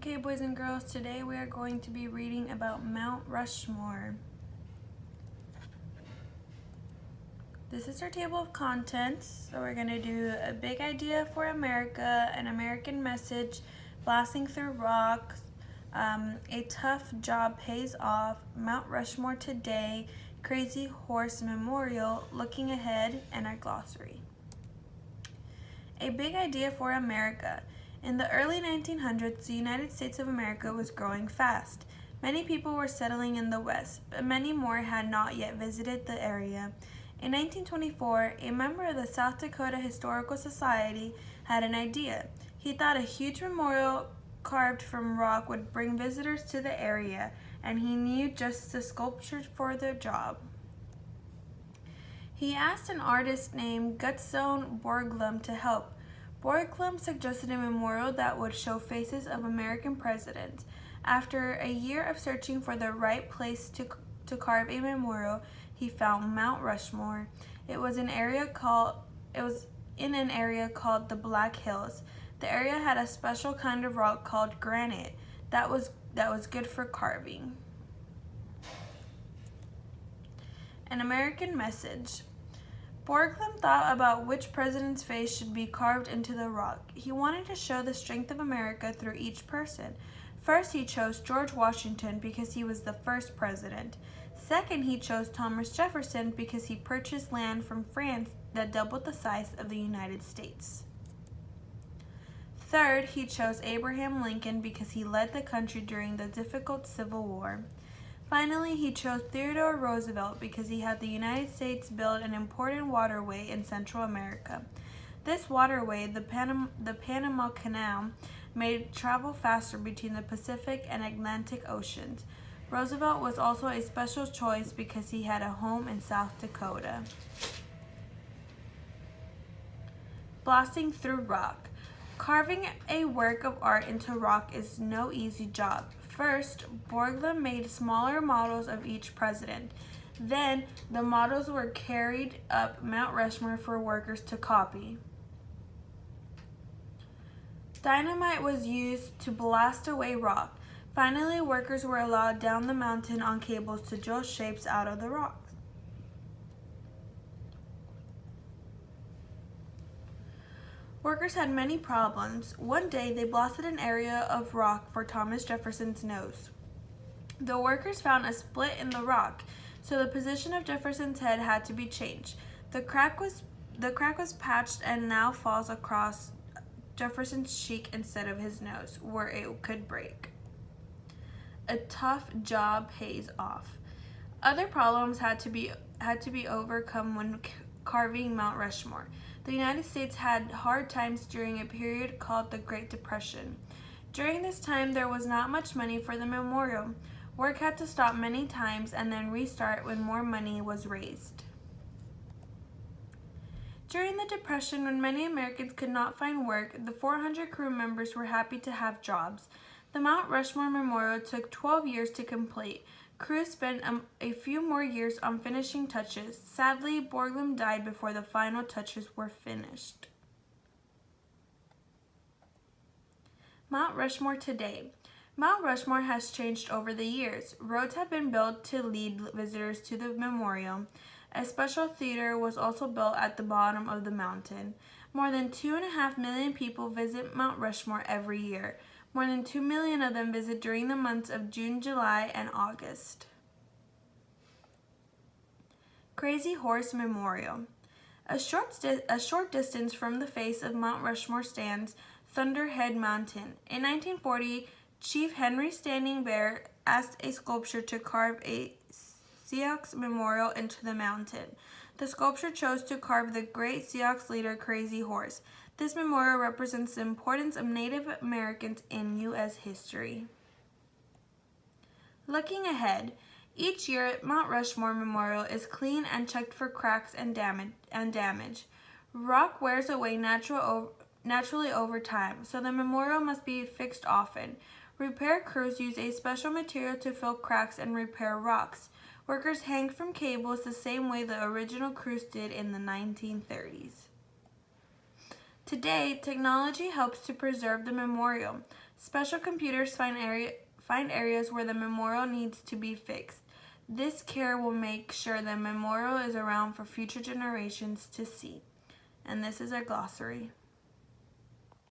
Okay, boys and girls, today we are going to be reading about Mount Rushmore. This is our table of contents. So we're going to do a big idea for America, an American message, blasting through rocks, a tough job pays off, Mount Rushmore today, Crazy Horse Memorial, looking ahead, and our glossary. A big idea for America. In the early 1900s, the United States of America was growing fast. Many people were settling in the West, but many more had not yet visited the area. In 1924, a member of the South Dakota Historical Society had an idea. He thought a huge memorial carved from rock would bring visitors to the area, and he knew just the sculpture for the job. He asked an artist named Gutzon Borglum to help. Borglum suggested a memorial that would show faces of American presidents. After a year of searching for the right place to carve a memorial, he found Mount Rushmore. It was in an area called the Black Hills. The area had a special kind of rock called granite that was good for carving. An American message. Borglum thought about which president's face should be carved into the rock. He wanted to show the strength of America through each person. First, he chose George Washington because he was the first president. Second, he chose Thomas Jefferson because he purchased land from France that doubled the size of the United States. Third, he chose Abraham Lincoln because he led the country during the difficult Civil War. Finally, he chose Theodore Roosevelt because he had the United States build an important waterway in Central America. This waterway, the Panama Canal, made travel faster between the Pacific and Atlantic Oceans. Roosevelt was also a special choice because he had a home in South Dakota. Blasting through rock. Carving a work of art into rock is no easy job. First, Borglum made smaller models of each president. Then, the models were carried up Mount Rushmore for workers to copy. Dynamite was used to blast away rock. Finally, workers were allowed down the mountain on cables to drill shapes out of the rocks. Workers had many problems. One day, they blasted an area of rock for Thomas Jefferson's nose. The workers found a split in the rock, so the position of Jefferson's head had to be changed. The crack was patched and now falls across Jefferson's cheek instead of his nose, where it could break. A tough job pays off. Other problems had to be overcome when carving Mount Rushmore. The United States had hard times during a period called the Great Depression. During this time, there was not much money for the memorial. Work had to stop many times and then restart when more money was raised. During the Depression, when many Americans could not find work, the 400 crew members were happy to have jobs. The Mount Rushmore Memorial took 12 years to complete. Crews spent a few more years on finishing touches. Sadly, Borglum died before the final touches were finished. Mount Rushmore today. Mount Rushmore has changed over the years. Roads have been built to lead visitors to the memorial. A special theater was also built at the bottom of the mountain. More than 2.5 million people visit Mount Rushmore every year. More than 2 million of them visit during the months of June, July, and August. Crazy Horse Memorial. A short distance from the face of Mount Rushmore stands Thunderhead Mountain. In 1940, Chief Henry Standing Bear asked a sculptor to carve a Sioux memorial into the mountain. The sculptor chose to carve the great Sioux leader Crazy Horse. This memorial represents the importance of Native Americans in U.S. history. Looking ahead, each year Mount Rushmore Memorial is cleaned and checked for cracks and damage. Rock wears away naturally over time, so the memorial must be fixed often. Repair crews use a special material to fill cracks and repair rocks. Workers hang from cables the same way the original crews did in the 1930s. Today, technology helps to preserve the memorial. Special computers find areas where the memorial needs to be fixed. This care will make sure the memorial is around for future generations to see. And this is our glossary.